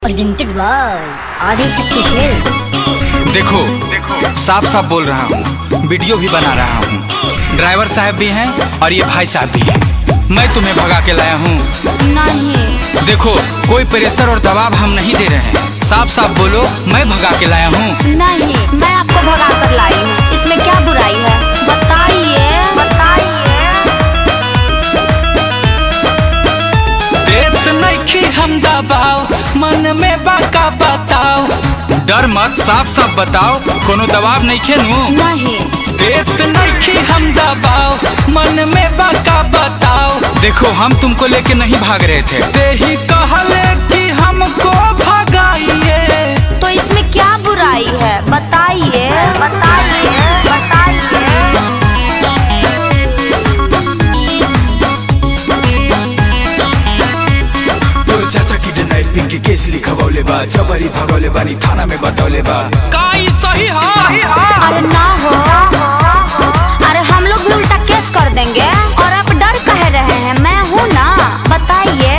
Presented by Adishakti films. देखो साफ साफ बोल रहा हूँ, वीडियो भी बना रहा हूँ। ड्राइवर साहब भी हैं और ये भाई साहब भी हैं। मैं तुम्हें भगा के लाया हूँ। नहीं, देखो कोई प्रेशर और दबाव हम नहीं दे रहे हैं। साफ साफ बोलो, मैं भगा के लाया हूँ। नहीं, मैं आपको भगा कर लाई हूँ। इसमें क्या बुराई है? बताइए देत नहीं हम दबाओ, मन में बाका बताओ। डर मत, साफ साफ बताओ, कोनो दबाव नहीं खेनू। नहीं, देत नहीं हम दबाओ, मन में बाका बताओ। देखो हम तुमको लेके नहीं भाग रहे थे, ते ही कहले कि हमको भगाइए। तो इसमें क्या बुराई है? बताइए चाचा की डिनाइल के केस लिखवले बा, जबरी भगौले बानी थाना में बतौले बा। काई सही है? अरे ना हो, अरे हम लोग भी उल्टा केस कर देंगे। और आप डर कह रहे हैं? मैं हूँ ना, बताइए।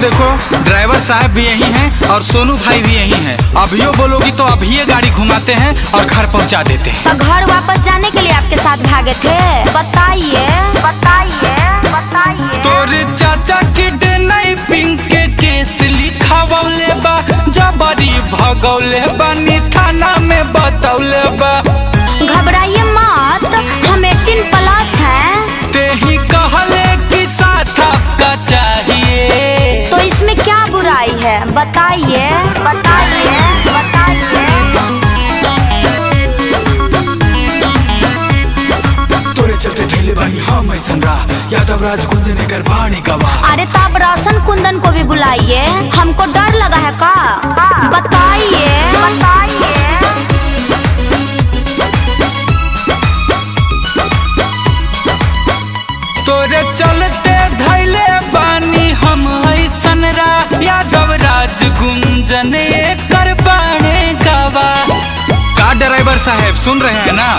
देखो ड्राइवर साहब भी यही हैं और सोनू भाई भी यही हैं। अभियो बोलोगी तो अभी गाड़ी घुमाते हैं और घर पहुंचा देते हैं। तो घर वापस जाने के लिए आपके साथ भागे थे? बताइए। तोरे चाचा की डिनाइल के केस लिखवले बा, जबरी भगौले बानी थाना में बतौले बा। घबराइए मत, हम 18+ हैं। ते ही कहले कि साथ आपका चाहिए। तो इसमें क्या बुराई है? बताइए। तोरे चलते ठेले बानी हम ऐसन रहा, यादव राज कुंदन कर बाणी गवा। अरे तब रोशन कुंदन को भी बुलाइए। हमको डर लगा है का? बताइए। तोरे चलते धैले बानी हम ऐसन रहा, यादव राज गुंजन कर बाणे गवा। का ड्राइवर साहब सुन रहे हैं ना?